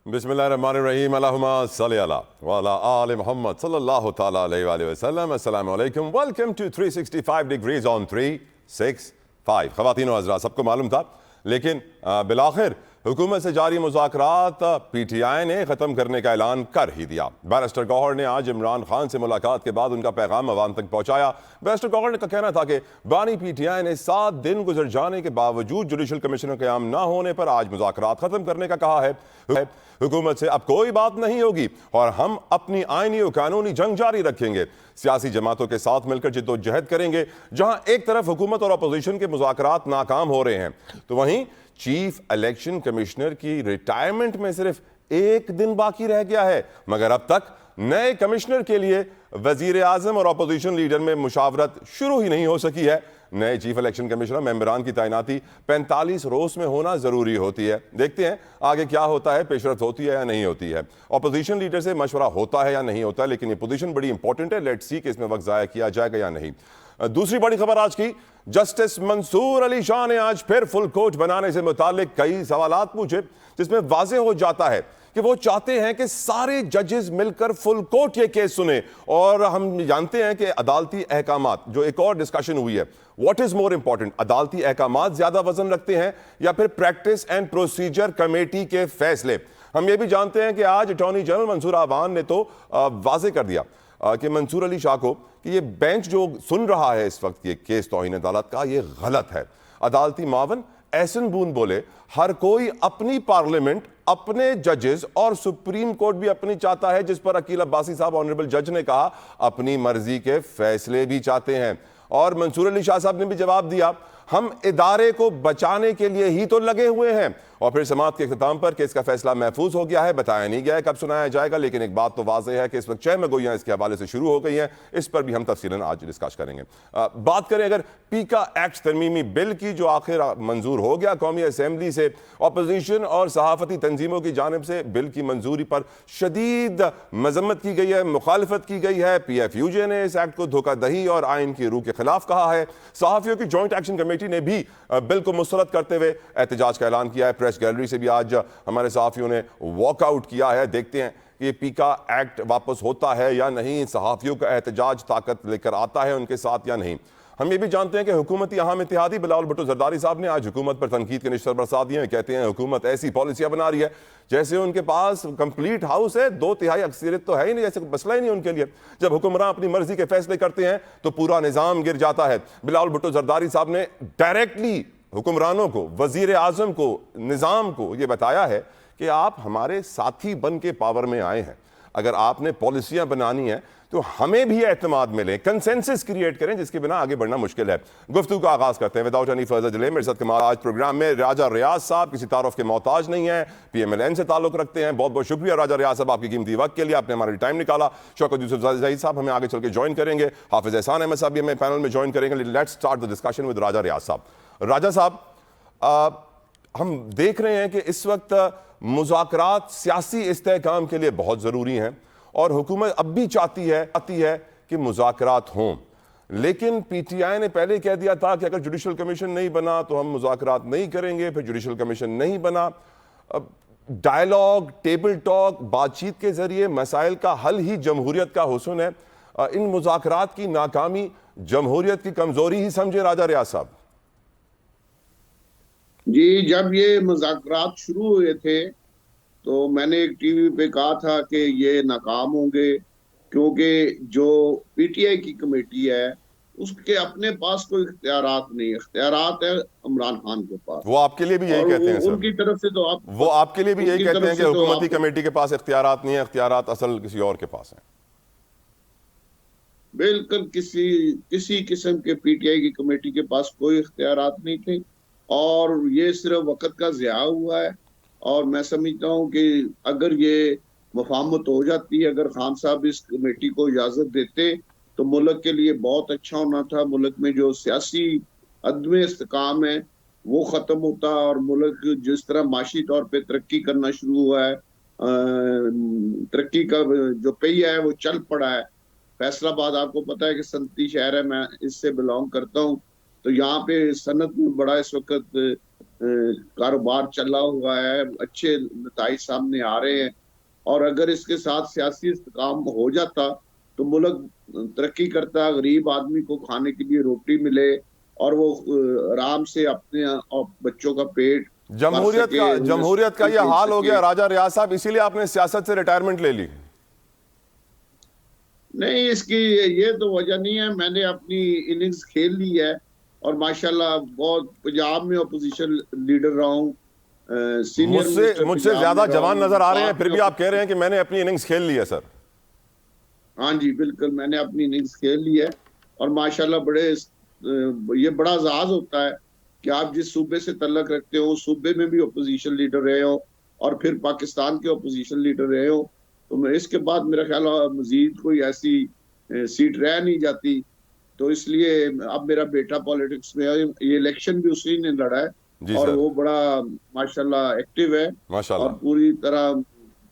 बिस्मिल्लाहिर्रहमानिर्रहीम अल्लाहुम्मा सल्ली अला व अला आलि मोहम्मद सल्लल्लाहु तआला अलैहि वसल्लम। अस्सलामु अलैकुम, वेलकम टू 365 डिग्रीज ऑन 365। ख़वातीन व हज़रात, सबको मालूम था लेकिन बिलाखिर हुकूमत से जारी मुज़ाकरात PTI ने ख़त्म करने का ऐलान कर ही दिया। बैरिस्टर गौहर ने आज इमरान खान से मुलाकात के बाद उनका पैगाम अवाम तक पहुँचाया। बैरिस्टर गौहर का कहना था कि बानी PTI ने 7 दिन गुजर जाने के बावजूद जुडिशल कमीशन का क़याम न होने पर आज मुज़ाकरात ख़त्म करने का कहा है। हुकूमत से अब कोई बात नहीं होगी और हम अपनी आईनी और कानूनी जंग जारी रखेंगे। सियासी जमातों के साथ मिलकर जिद्दोजहद करेंगे। जहां एक तरफ हुकूमत और अपोजिशन के मुज़ाकरात नाकाम हो रहे हैं, तो वहीं चीफ इलेक्शन कमिश्नर की रिटायरमेंट में सिर्फ 1 दिन बाकी रह गया है, मगर अब तक नए कमिश्नर के लिए वजीर आजम और अपोजिशन लीडर में मुशावरत शुरू ही नहीं हो सकी है। नए चीफ इलेक्शन कमिश्नर मेंबरान की तैनाती 45 रोज में होना जरूरी होती है। देखते हैं आगे क्या होता है, पेशरफ होती है या नहीं होती है, अपोजिशन लीडर से मशवरा होता है या नहीं होता है। लेकिन ये पोजीशन बड़ी इंपॉर्टेंट है, लेट्स सी कि इसमें वक्त जाया किया जाएगा या नहीं। दूसरी बड़ी खबर आज की, जस्टिस मंसूर अली शाह ने आज फिर फुल कोर्ट बनाने से मुतालिक कई सवालात पूछे, जिसमें वाज़ेह हो जाता है कि वो चाहते हैं कि सारे जजेस मिलकर फुल कोर्ट ये केस सुने। और हम जानते हैं कि अदालती अहकामात, जो एक और डिस्कशन हुई है, व्हाट इज मोर इंपॉर्टेंट, अदालती अहकामात ज्यादा वजन रखते हैं या फिर प्रैक्टिस एंड प्रोसीजर कमेटी के फैसले। हम ये भी जानते हैं कि आज अटॉर्नी जनरल मंसूर आवान ने तो वाजे कर दिया कि मंसूर अली शाह को कि ये बेंच जो सुन रहा है इस वक्त ये केस तौहीन अदालत का, ये गलत है। अदालती मावन एहसन बून बोले, हर कोई अपनी पार्लियामेंट, अपने जजेस और सुप्रीम कोर्ट भी अपनी चाहता है, जिस पर अकील अब्बासी साहब ऑनरेबल जज ने कहा अपनी मर्जी के फैसले भी चाहते हैं। और मंसूर अली शाह साहब ने भी जवाब दिया, हम इदारे को बचाने के लिए ही तो लगे हुए हैं। और फिर समाअत के इख्तिताम पर केस का फैसला महफूज हो गया है, बताया नहीं गया है कब सुनाया जाएगा, लेकिन एक बात तो वाज़ेह है कि इस वक्त 6 मगोइयां इसके हवाले से शुरू हो गई हैं। इस पर भी हम तफसीलन आज डिस्कस करेंगे। बात करें अगर पीका एक्ट तरमीमी बिल की, जो आखिर मंजूर हो गया कौमी असम्बली से, अपोजिशन और सहाफती तंजीमों की जानिब से बिल की मंजूरी पर शदीद मजम्मत की गई है, मुखालफत की गई है। PFUJ ने इस एक्ट को धोखादही और आइन की रूह के खिलाफ कहा है। सहाफियों की जॉइंट एक्शन कमेटी ने भी बिल को मुस्तरद करते हुए एहतजाज का ऐलान किया है। प्रेस गैलरी से भी आज हमारे सहाफियों ने वॉकआउट किया है। देखते हैं कि ये पीका एक्ट वापस होता है या नहीं, सहाफियों का एहतजाज ताकत लेकर आता है उनके साथ या नहीं। हम ये भी जानते हैं कि हुकूमती अहम इत्तेहादी बिलावल भुट्टो जरदारी साहब ने आज हुकूमत पर तनकीद के निश्तर बरसा दिए हैं। कहते हैं हुकूमत ऐसी पॉलिसियां बना रही है जैसे उनके पास कंप्लीट हाउस है, 2/3 अक्सरियत तो है ही नहीं, जैसे मसला ही नहीं उनके लिए। जब हुक्मरान अपनी मर्जी के फैसले करते हैं तो पूरा निजाम गिर जाता है। बिलावल भुट्टो जरदारी साहब ने डायरेक्टली हुक्मरानों को, वजीर आजम को, निजाम को ये बताया है कि आप हमारे साथी बन के पावर में आए हैं, अगर आपने पॉलिसियां बनानी है तो हमें भी एतमाद मिले, कंसेंसस क्रिएट करें, जिसके बिना आगे बढ़ना मुश्किल है। गुफ्तगू का आगाज करते हैं विदाउट एनी फर्दर डिले। मेरे साथ कमाल आज प्रोग्राम में राजा रियाज साहब, किसी तारुफ के मोहताज नहीं है, PMLN से ताल्लुक रखते हैं। बहुत बहुत शुक्रिया राजा रियाज साहब आपकी कीमती वक्त के लिए, आपने हमारे टाइम निकाला। शौकत यूसुफ ज़हीद साहब हमें आगे चल के ज्वाइन करेंगे, हाफिज एहसान अहमद साहब भी हमें पैनल में ज्वाइन करेंगे। Let's start the discussion with Raja Riaz Sahab. Raja साहब, हम देख रहे हैं कि इस वक्त मुज़ाकरात सियासी इस्तेहकाम के लिए बहुत ज़रूरी हैं और हुकूमत अब भी चाहती है कि मुज़ाकरात हों, लेकिन PTI ने पहले कह दिया था कि अगर जुडिशल कमीशन नहीं बना तो हम मुज़ाकरात नहीं करेंगे। फिर जुडिशल कमीशन नहीं बना। डायलॉग, टेबल टॉक, बातचीत के जरिए मसाइल का हल ही जमहूरियत का हुस्न है। इन मुज़ाकरात की नाकामी जमहूरियत की कमजोरी ही समझे राजा रियाज साहब? जी, जब ये मुज़ाकरात शुरू हुए थे तो मैंने एक टीवी पे कहा था कि ये नाकाम होंगे, क्योंकि जो PTI की कमेटी है उसके अपने पास कोई इख्तियारात नहीं है, इख्तियारात है इमरान खान के पास। वो आपके लिए भी यही कहते हैं सर? उनकी तरफ से तो वो आपके लिए भी यही कहते हैं कि हुकूमती कमेटी के पास इख्तियारात नहीं है, इख्तियारात असल किसी और के पास है? बिल्कुल किसी किस्म के PTI की कमेटी के पास कोई इख्तियारात नहीं थे और ये सिर्फ वक्त का ज़िया हुआ है। और मैं समझता हूँ कि अगर ये मफाहमत हो जाती है, अगर खान साहब इस कमेटी को इजाजत देते तो मुल्क के लिए बहुत अच्छा होना था। मुल्क में जो सियासी अदम इस्तेकाम है वो ख़त्म होता और मुल्क जिस तरह माशी तौर पे तरक्की करना शुरू हुआ है, तरक्की का जो पहिया है वो चल पड़ा है। फैसलाबाद आपको पता है कि सनती शहर है, मैं इससे बिलोंग करता हूँ, तो यहाँ पे सनत में बड़ा इस वक्त कारोबार चला हुआ है, अच्छे नताइज सामने आ रहे हैं। और अगर इसके साथ सियासी इस्तेकाम हो जाता तो मुल्क तरक्की करता, गरीब आदमी को खाने के लिए रोटी मिले और वो आराम से अपने और बच्चों का पेट भर सके। जमहूरियत का ये हाल हो गया राजा रियाज साहब, इसीलिए आपने सियासत से रिटायरमेंट ले ली? नहीं, इसकी ये तो वजह नहीं है। मैंने अपनी इनिंग्स खेल ली है और माशाल्लाह बहुत पंजाब में अपोजिशन लीडर रहा हूँ, सीनियर मुझसे ज्यादा जवान नजर आ रहे हैं, फिर भी आप कह रहे हैं कि मैंने अपनी इनिंग्स खेल ली है सर। हाँ जी, बिल्कुल, मैंने अपनी इनिंग्स खेल ली है और माशाल्लाह ये बड़ा एजाज होता है कि आप जिस सूबे से तल्लक रखते हो उस सूबे में भी अपोजिशन लीडर रहे हो और फिर पाकिस्तान के अपोजिशन लीडर रहे हो। तो मैं इसके बाद मेरा ख्याल मजीद कोई ऐसी सीट रह नहीं जाती। तो इसलिए अब मेरा बेटा पॉलिटिक्स में है, ये इलेक्शन भी उसी ने लड़ा है और वो बड़ा माशाल्लाह एक्टिव है और पूरी तरह।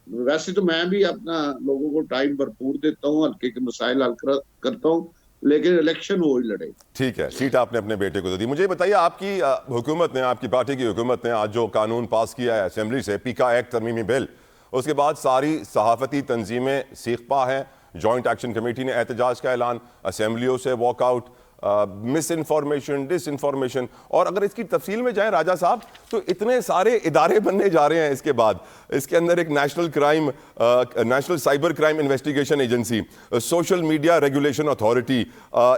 वैसे तो मैं भी अपना लोगों को टाइम भरपूर देता हूँ, हल्के के मसाइल हल करता हूँ, लेकिन इलेक्शन वो ही लड़े। ठीक है, सीट आपने अपने बेटे को दे दी। मुझे बताइए, आपकी हुकूमत ने, आपकी पार्टी की हुकूमत ने आज जो कानून पास किया है असेंबली से, पीका एक्ट तरमीमी बिल, उसके बाद सारी सहाफती तंजीमें सीखपा हैं, जॉइंट एक्शन कमेटी ने एहतजाज का ऐलान, असेंबलियों से walkout, misinformation, disinformation. और अगर इसकी तफसील में जाए राजा साहब, तो इतने सारे इदारे बनने जा रहे हैं इसके बाद। इसके अंदर एक national cyber crime investigation agency, social media regulation authority,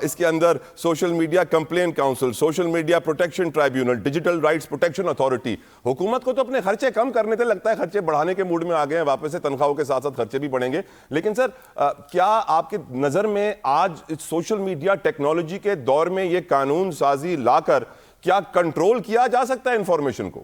इसके अंदर social media complaint council, social media protection tribunal, digital rights protection authority. हुकूमत को तो अपने खर्चे कम करने से लगता है खर्चे बढ़ाने के मूड में आ गए हैं वापस से, तनख्वाहों के साथ साथ खर्चे भी बढ़ेंगे। लेकिन सर, क्या आपकी नजर में आज सोशल मीडिया टेक्नोलॉजी के दौर में ये कानून साजी लाकर क्या कंट्रोल किया जा सकता है इंफॉर्मेशन को?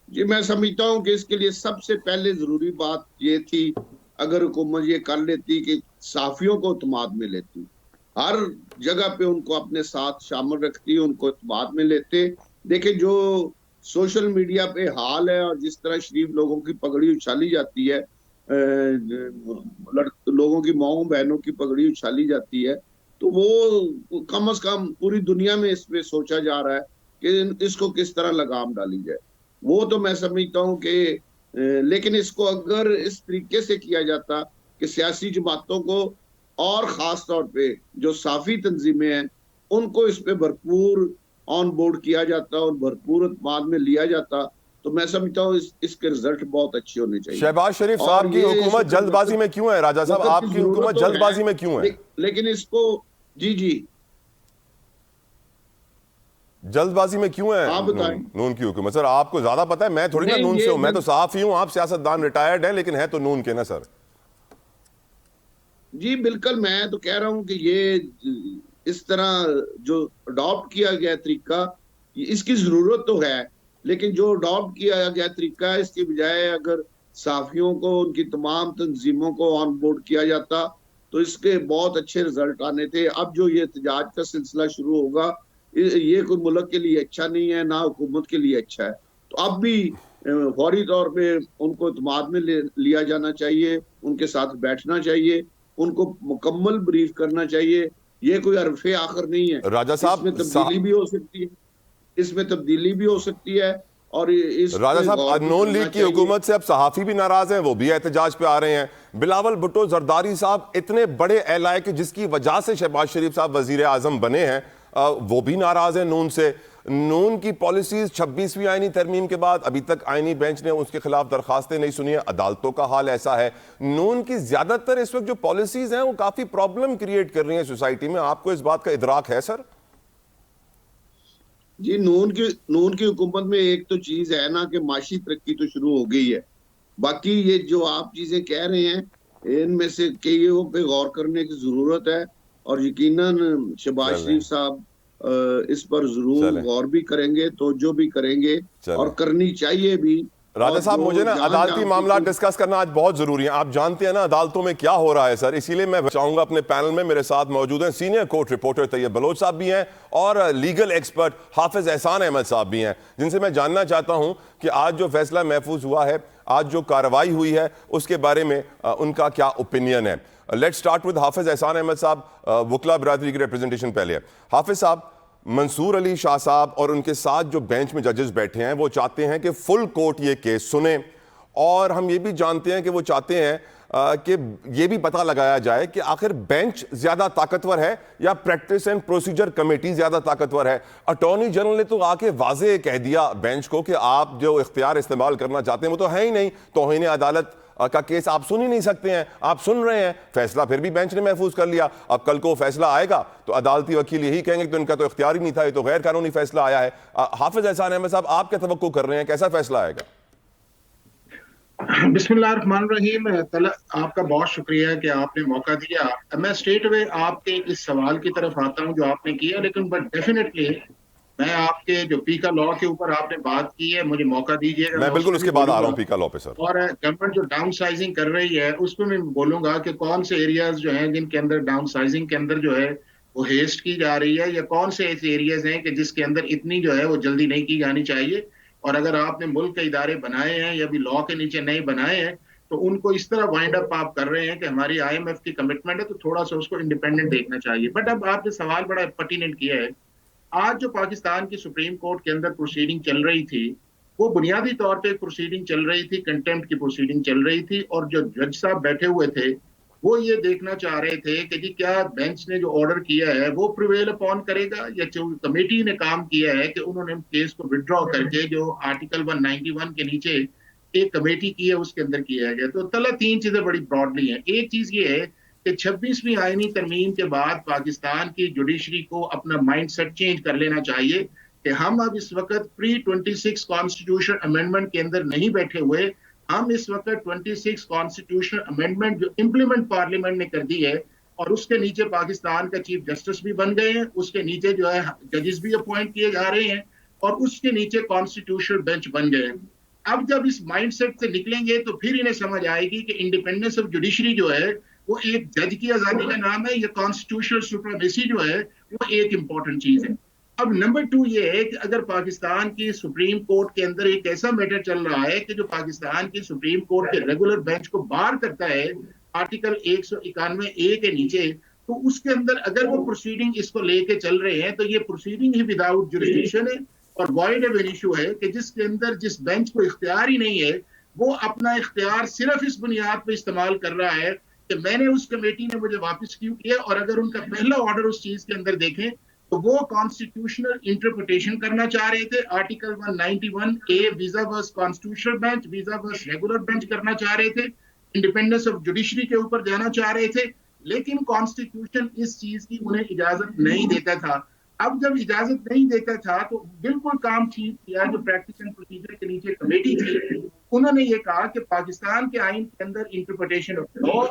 जी, मैं समझता हूं कि इसके लिए सबसे पहले जरूरी बात ये थी, अगर हुकूमत ये कर लेती कि साफियों को इत्मीनान में लेती, हर जगह पे उनको अपने साथ शामिल रखती, उनको इत्मीनान में लेते। देखिए, जो सोशल मीडिया पे हाल है और जिस तरह शरीफ लोगों की पगड़ी उछाली जाती है, लोगों की माओ बहनों की पगड़ी उछाली जाती है, तो वो कम से कम पूरी दुनिया में इस पे सोचा जा रहा है कि इसको किस तरह लगाम डाली जाए। वो तो मैं समझता हूँ कि लेकिन इसको अगर इस तरीके से किया जाता कि सियासी जमातों को और ख़ास तौर पे जो साफ़ी तंजीमें हैं उनको इस पे भरपूर ऑन बोर्ड किया जाता और भरपूर इत्मीनान में लिया जाता, तो मैं समझता हूँ इसके रिजल्ट बहुत अच्छे होने चाहिए। शहबाज शरीफ साहब की हुकूमत जल्दबाजी में क्यों है राजा साहब? आपकी हुकूमत जल्दबाजी में क्यों है? लेकिन इसको जी जल्दबाजी में क्यों है आप बताएं। नून की हुकूमत? सर, आपको ज्यादा पता है, मैं थोड़ी ना नून से हूं, मैं तो सहाफी हूं, आप सियासतदान रिटायर्ड हैं, लेकिन है तो नून के ना सर। जी बिल्कुल, मैं तो कह रहा हूं कि ये इस तरह जो अडॉप्ट किया गया तरीका, इसकी जरूरत तो है, लेकिन जो अडॉप्ट किया गया तरीका है, इसके बजाय अगर साफियों को, उनकी तमाम तंजीमों को ऑन बोर्ड किया जाता तो इसके बहुत अच्छे रिजल्ट आने थे। अब जो ये एहतजाज का सिलसिला शुरू होगा, ये कोई मुल्क के लिए अच्छा नहीं है, ना हुकूमत के लिए अच्छा है। तो अब भी फौरी तौर पे उनको इत्मीनान में लिया जाना चाहिए, उनके साथ बैठना चाहिए, उनको मुकम्मल ब्रीफ करना चाहिए। ये कोई हरफे आखिर नहीं है राजा साहब, इसमें तब्दीली भी हो सकती है, इसमें तब्दीली भी हो सकती है। और इस राजा साहब, नून लीग की हुकूमत से अब सहाफी भी नाराज हैं, वो भी एहतजाज पे आ रहे हैं। बिलावल भुट्टो जरदारी साहब, इतने बड़े एलाए कि जिसकी वजह से शहबाज शरीफ साहब वजीर आजम बने हैं, वो भी नाराज हैं नून से। नून की पॉलिसीज 26वीं आईनी तरमीम के बाद अभी तक आईनी बेंच ने उसके खिलाफ दरखास्तें नहीं सुनी है, अदालतों का हाल ऐसा है। नून की ज्यादातर इस वक्त जो पॉलिसीज हैं वो काफी प्रॉब्लम क्रिएट कर रही हैं सोसाइटी में, आपको इस बात का इदराक है सर? जी, नून की हुकूमत में एक तो चीज है ना कि माशी तरक्की तो शुरू हो गई है, बाकी ये जो आप चीजें कह रहे हैं इनमें से कईयों पे गौर करने की जरूरत है और यकीनन शहबाज शरीफ साहब इस पर जरूर गौर भी करेंगे, तो जो भी करेंगे और करनी चाहिए भी। राजा साहब, मुझे ना अदालती मामला डिस्कस करना आज बहुत जरूरी है। आप जानते हैं ना अदालतों में क्या हो रहा है सर, इसीलिए मैं चाहूंगा अपने पैनल में मेरे साथ मौजूद हैं senior court reporter Tayyab Baloch साहब भी हैं और लीगल एक्सपर्ट हाफिज एहसान अहमद साहब भी हैं, जिनसे मैं जानना चाहता हूं कि आज जो फैसला महफूज हुआ है, आज जो कार्रवाई हुई है, उसके बारे में उनका क्या ओपिनियन है। लेट्स स्टार्ट विद हाफिज एहसान अहमद साहब, वकला बरादरी की रिप्रेजेंटेशन पहले है। हाफिज साहब, मंसूर अली शाह साहब और उनके साथ जो बेंच में जजेस बैठे हैं वो चाहते हैं कि फुल कोर्ट ये केस सुने, और हम ये भी जानते हैं कि वो चाहते हैं कि ये भी पता लगाया जाए कि आखिर बेंच ज्यादा ताकतवर है या प्रैक्टिस एंड प्रोसीजर कमेटी ज्यादा ताकतवर है। अटॉर्नी जनरल ने तो आके वाजे कह दिया बेंच को कि आप जो इख्तियार इस्तेमाल करना चाहते हैं वो तो है ही नहीं, तौहीन अदालत का केस आप सुन ही नहीं सकते हैं, आप सुन रहे हैं। फैसला फिर भी बेंच ने महफूज कर लिया। अब कल को फैसला आएगा तो अदालती वकील यही कहेंगे कि इनका तो इख्तियार ही नहीं था, ये तो गैर कानूनी फैसला आया है। हाफिज एहसान अहमद साहब, आप क्या तवक्को कर रहे हैं, कैसा फैसला आएगा? बिस्मिल्लाहिर्रहमानिर्रहीम। आपका बहुत शुक्रिया कि आपने मौका दिया। मैं स्ट्रेट अवे आपके इस सवाल की तरफ आता हूं जो आपने किया, लेकिन बट डेफिनेटली मैं आपके जो पीका लॉ के ऊपर आपने बात की है, मुझे मौका दीजिएगा। मैं बिल्कुल उसके बाद आ रहा हूं पीका लॉ पे सर। और गवर्नमेंट जो डाउन साइजिंग कर रही है उस पर मैं बोलूंगा कि कौन से एरियाज जो हैं जिनके अंदर डाउन साइजिंग के अंदर जो है वो हेस्ट की जा रही है, या कौन से ऐसे एरियाज हैं कि जिसके अंदर इतनी जो है वो जल्दी नहीं की जानी चाहिए। और अगर आपने मुल्क के इदारे बनाए हैं या भी लॉ के नीचे नहीं बनाए हैं तो उनको इस तरह वाइंड अप आप कर रहे हैं कि हमारी आईएमएफ की कमिटमेंट है, तो थोड़ा सा उसको इंडिपेंडेंट देखना चाहिए। बट अब आपने सवाल बड़ा पर्टिनेंट किया है। आज जो पाकिस्तान की सुप्रीम कोर्ट के अंदर प्रोसीडिंग चल रही थी वो बुनियादी तौर पे एक प्रोसीडिंग चल रही थी, कंटेम्प्ट की प्रोसीडिंग चल रही थी, और जो जज साहब बैठे हुए थे वो ये देखना चाह रहे थे कि जी क्या बेंच ने जो ऑर्डर किया है वो प्रिवेल अपॉन करेगा, या जो कमेटी ने काम किया है कि उन्होंने केस को विड्रॉ करके जो आर्टिकल 191 के नीचे एक कमेटी की है उसके अंदर किया गया। तो तला तीन चीजें बड़ी ब्रॉडली हैं। एक चीज ये है कि 26वीं आईनी तरमीम के बाद पाकिस्तान की जुडिशरी को अपना माइंडसेट चेंज कर लेना चाहिए कि हम अब इस वक्त प्री 26 कॉन्स्टिट्यूशन अमेंडमेंट के अंदर नहीं बैठे हुए, हम इस वक्त 26 कॉन्स्टिट्यूशन अमेंडमेंट जो इम्प्लीमेंट पार्लियामेंट ने कर दी है और उसके नीचे पाकिस्तान का चीफ जस्टिस भी बन गए हैं, उसके नीचे जो है जजेस भी अपॉइंट किए जा रहे हैं और उसके नीचे कॉन्स्टिट्यूशनल बेंच बन गए हैं। अब जब इस माइंडसेट से निकलेंगे तो फिर इन्हें समझ आएगी कि इंडिपेंडेंस ऑफ जुडिशरी जो है वो एक जज की आजादी का नाम है, या कॉन्स्टिट्यूशनल सुप्रीमेसी जो है वो एक इंपॉर्टेंट चीज है। अब नंबर 2 ये है कि अगर पाकिस्तान की सुप्रीम कोर्ट के अंदर एक ऐसा मैटर चल रहा है कि जो पाकिस्तान की सुप्रीम कोर्ट के रेगुलर बेंच को बार करता है आर्टिकल 191A के नीचे, तो उसके अंदर अगर वो प्रोसीडिंग इसको लेके चल रहे हैं तो ये प्रोसीडिंग ही विदाउट जुरिस्डिक्शन है और वॉइड ऑफ एन इशू है कि जिसके अंदर जिस बेंच को इख्तियार ही नहीं है वो अपना इख्तियार सिर्फ इस बुनियाद पर इस्तेमाल कर रहा है कि मैंने उस कमेटी ने मुझे वापस क्यों किया। और अगर उनका पहला ऑर्डर उस चीज के अंदर देखें तो वो कॉन्स्टिट्यूशनल इंटरप्रिटेशन करना चाह रहे थे, आर्टिकल 191A वीजा वर्स कॉन्स्टिट्यूशनल बेंच, वीजा वर्स रेगुलर बेंच करना चाह रहे थे, इंडिपेंडेंस ऑफ जुडिशरी के ऊपर जाना चाह रहे थे, लेकिन कॉन्स्टिट्यूशन इस चीज की उन्हें इजाजत नहीं देता था। अब जब इजाजत नहीं देता था तो बिल्कुल काम ठीक किया जो प्रैक्टिस एंड प्रोसीजर के नीचे कमेटी थी, उन्होंने ये कहा कि पाकिस्तान के आइन के अंदर interpretation of law,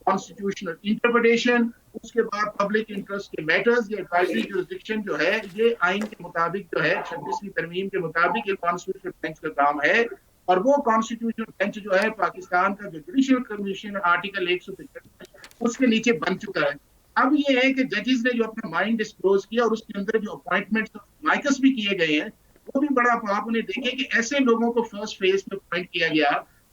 constitutional interpretation, उसके बाद पब्लिक इंटरेस्ट के मैटर्स या एडवाइजरी जुरिस्डिक्शन जो है ये आइन के मुताबिक जो है 26वीं तरमीम के मुताबिक ये कॉन्स्टिट्यूशनल बेंच का काम है। और वो कॉन्स्टिट्यूशनल बेंच जो है पाकिस्तान का जो जुडिशियल कमीशन आर्टिकल 175 उसके नीचे बन चुका है। अब ये है कि जजेस ने जो अपना माइंड डिस्क्लोज किया और उसके अंदर जो अपॉइंटमेंट्स माइकस भी किए गए हैं वो भी बड़ा आप उन्हें देखें कि ऐसे लोगों को फर्स्ट फेज में अपॉइंट किया गया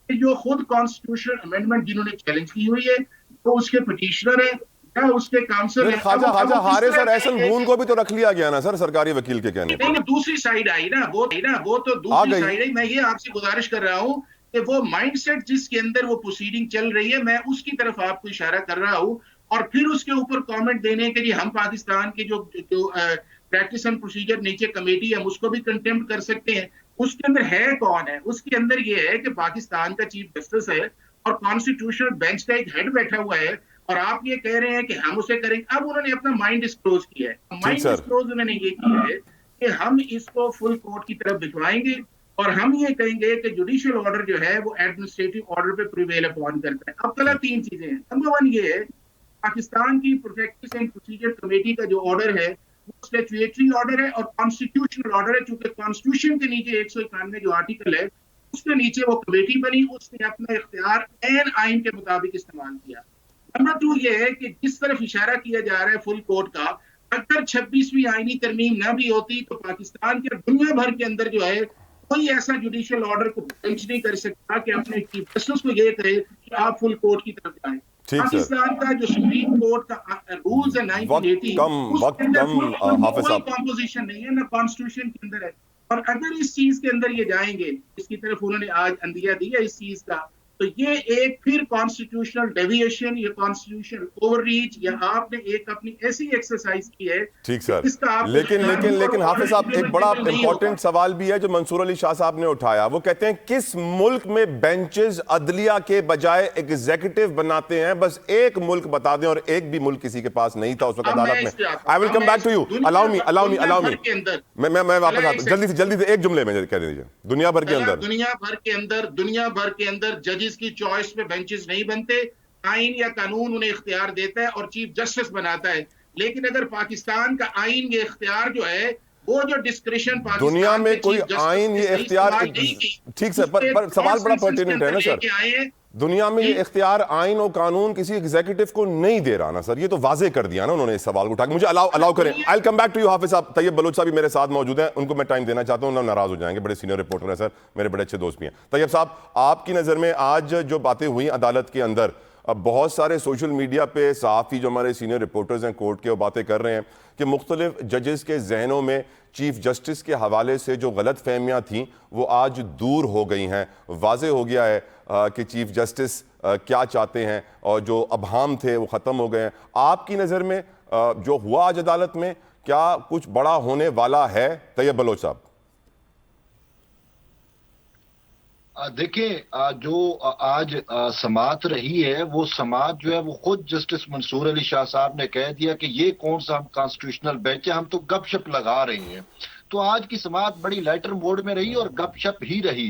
कि जो खुद कॉन्स्टिट्यूशनल अमेंडमेंट जिन्होंने चैलेंज की हुई है तो उसके पिटिशनर है या उसके काउंसिल है। ख्वाजा हारिस और एहसन गून को भी तो रख लिया गया ना सर सरकारी वकील के कहने पर। दूसरी साइड आई ना, वो तो दूसरी साइड आई। मैं ये आपसे गुजारिश कर रहा हूँ कि वो माइंडसेट जिसके अंदर वो प्रोसीडिंग चल रही है मैं उसकी तरफ आपको इशारा कर रहा हूँ, और फिर उसके ऊपर कमेंट देने के लिए हम पाकिस्तान के जो प्रैक्टिस एंड प्रोसीजर नीचे कमेटी है उसको भी कंटेम्प्ट कर सकते हैं। उसके अंदर है कौन है? उसके अंदर ये है कि पाकिस्तान का चीफ जस्टिस है और कॉन्स्टिट्यूशनल बेंच का एक हेड बैठा हुआ है, और आप ये कह रहे हैं कि हम उसे करेंगे। अब उन्होंने अपना माइंड डिस्क्लोज किया है। माइंड डिस्क्लोज उन्होंने ये किया है कि हम इसको फुल कोर्ट की तरफ भिजवाएंगे और हम ये कहेंगे कि जुडिशियल ऑर्डर जो है वो एडमिनिस्ट्रेटिव ऑर्डर पे प्रिवेल अपॉन करता है। अब कल 3 चीजें हैं। नंबर 1 ये है पाकिस्तान की प्रैक्टिस एंड प्रोसीजर कमेटी का जो ऑर्डर है वो स्टैट्यूटरी ऑर्डर है और कॉन्स्टिट्यूशनल ऑर्डर है। चूंकि कॉन्स्टिट्यूशन के नीचे 191 जो आर्टिकल है उसके नीचे वो कमेटी बनी, उसने अपना इख्तियार एन आइन के मुताबिक इस्तेमाल किया। नंबर 2 ये है कि जिस तरफ इशारा किया जा रहा है फुल कोर्ट का, अगर 26वीं आईनी तरमीम न भी होती तो पाकिस्तान के दुनिया भर के अंदर जो है कोई ऐसा जुडिशियल ऑर्डर को बेंच नहीं कर सकता कि अपने चीफ जस्टिस को ये कहे कि आप फुल कोर्ट की तरफ जाएं। ठीक सर, पाकिस्तान का जो सुप्रीम कोर्ट का रूल्स है 1980, उसके अंदर हाफिज कोई साहब। कॉम्पोजिशन नहीं है, ना कॉन्स्टिट्यूशन के अंदर है। और अगर इस चीज के अंदर ये जाएंगे, इसकी तरफ उन्होंने आज अंदिया दिया इस चीज का, तो ये एक फिर कॉन्स्टिट्यूशनल डेविएशन या कॉन्स्टिट्यूशनल ओवररीच या आपने एक अपनी ऐसी एक्सरसाइज की है ठीक सर, इसका आपको लेकिन लेकिन लेकिन हाफिज साहब, एक बड़ा नहीं होगा। इंपॉर्टेंट सवाल भी है जो मंसूर अली शाह साहब ने उठाया। वो कहते हैं किस मुल्क में बेंचेस अदलिया के बजाय एग्जीक्यूटिव बनाते हैं? बस एक मुल्क बता दें, और एक भी मुल्क किसी के पास नहीं था उस वक्त अदालत में। I will come back to you, allow me मैं वापस आता हूं, जल्दी से एक जुमले में कह दीजिए। दुनिया भर के अंदर जजेस की चॉइस पे बेंचेस नहीं बनते, आइन या कानून उन्हें इख्तियार देता है और चीफ जस्टिस बनाता है। लेकिन अगर पाकिस्तान का आइन ये इख्तियार जो है, वो जो डिस्क्रिशन दुनिया में कोई आइन ये इख्तियार, ठीक सर, पर सवाल बड़ा पर्टिनेंट है ना सर, दुनिया में ये इख्तियार आइन और कानून किसी एग्जीक्यूटिव को नहीं दे रहा ना सर, ये तो वाजे कर दिया ना उन्होंने इस सवाल को उठा के। मुझे अलाउ करें, I will come back to you Hafiz साहब। तैयब बलोच साहब भी मेरे साथ मौजूद हैं, उनको मैं टाइम देना चाहता हूं, ना नाराज हो जाएंगे, बड़े सीनियर रिपोर्टर हैं सर, मेरे बड़े अच्छे दोस्त भी हैं। तैयब साहब, आपकी नज़र में आज जो बातें हुई अदालत के अंदर, अब बहुत सारे सोशल मीडिया पे सहाफ़ी जो हमारे सीनियर रिपोर्टर्स हैं कोर्ट के, वो बातें कर रहे हैं कि मुख्तलिफ जजेस के जहनों में चीफ जस्टिस के हवाले से जो गलत फहमियाँ थीं वो आज दूर हो गई हैं। वाज़े हो गया है कि चीफ जस्टिस क्या चाहते हैं और जो अबहाम थे वो ख़त्म हो गए हैं। आपकी नज़र में जो हुआ आज अदालत में, क्या कुछ बड़ा होने वाला है? तैयब बलोच साहब। देखिए, जो आज समाअत रही है, वो समाअत जो है वो खुद जस्टिस मंसूर अली शाह साहब ने कह दिया कि ये कौन सा हम कॉन्स्टिट्यूशनल बेंच है, हम तो गपशप लगा रहे हैं। तो आज की समाअत बड़ी लाइटर मोड में रही और गपशप ही रही,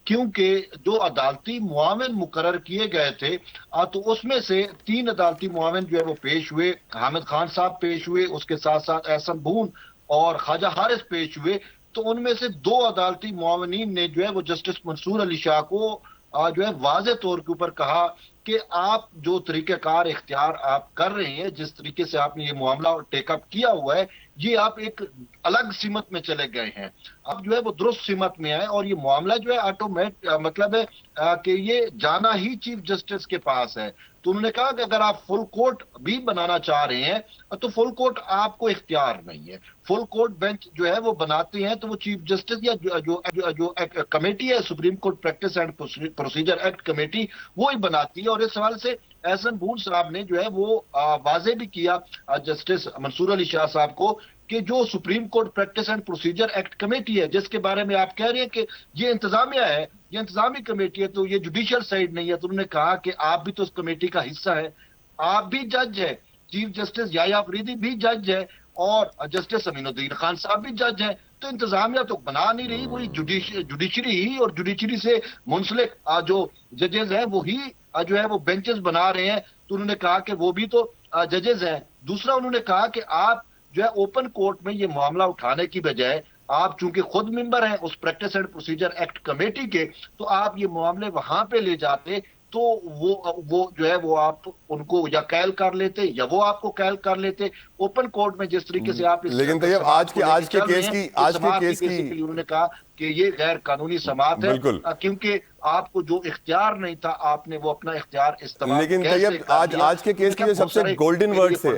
क्योंकि जो अदालती मुआविन मुकर्रर किए गए थे, तो उसमें से 3 अदालती मुआविन जो है वो पेश हुए। हामिद खान साहब पेश हुए, उसके साथ साथ एहसन बून और ख्वाजा हारिस पेश हुए। तो उनमें से 2 अदालती मुआविनीन ने जो है वो जस्टिस मंसूर अली शाह को जो है वाज़े तौर के ऊपर कहा कि आप जो तरीक़ेकार इख्तियार आप कर रहे हैं, जिस तरीके से आपने ये मामला टेकअप किया हुआ है, ये आप एक अलग सिमत में चले गए हैं। अब जो है वो दुरुस्त सिमत में आए और ये मामला जो है मतलब है कि ये जाना ही चीफ जस्टिस के पास है। तो उन्होंने कहा कि अगर आप फुल कोर्ट भी बनाना चाह रहे हैं तो फुल कोर्ट आपको इख्तियार नहीं है। फुल कोर्ट बेंच जो है वो बनाते हैं तो वो चीफ जस्टिस या जो कमेटी है, supreme court practice and procedure act committee, वो ही बनाती है। और इस सवाल से एहसन बून साहब ने जो है वो वाजे भी किया जस्टिस मंसूर अली शाह साहब को कि जो supreme court practice and procedure act committee है, जिसके बारे में आप कह रहे हैं कि ये इंतजामिया है, ये इंतजामी कमेटी है, तो ये जुडिशियल साइड नहीं है। तो उन्होंने कहा कि आप भी तो उस कमेटी का हिस्सा है, आप भी जज है, चीफ जस्टिस याया अफरीदी भी जज है और जस्टिस अमीनुद्दीन खान साहब भी जज है। तो इंतजामिया तो बना नहीं रही, वही जुडिशरी ही, और जुडिशरी से मुंसलिक जो जजेस हैं वो ही जो है वो बेंचेस बना रहे हैं। तो उन्होंने कहा कि वो भी तो जजेस हैं। दूसरा उन्होंने कहा कि आप जो है ओपन कोर्ट में ये मामला उठाने की बजाय, आप चूंकि खुद मेंबर हैं उस practice and procedure act committee के, तो आप ये मामले वहां पे ले जाते तो वो जो है वो आप उनको या कैल कर लेते या वो आपको कैल कर लेते। ओपन कोर्ट में जिस तरीके से आप लेकिन तो आज के केस की उन्होंने कहा कि ये गैर कानूनी समाअत है, क्योंकि आपको जो इख्तियार नहीं था आपने वो अपना इख्तियार इस्तेमाल। लेकिन तैयब आज के केस के जो सबसे गोल्डन वर्ड्स थे,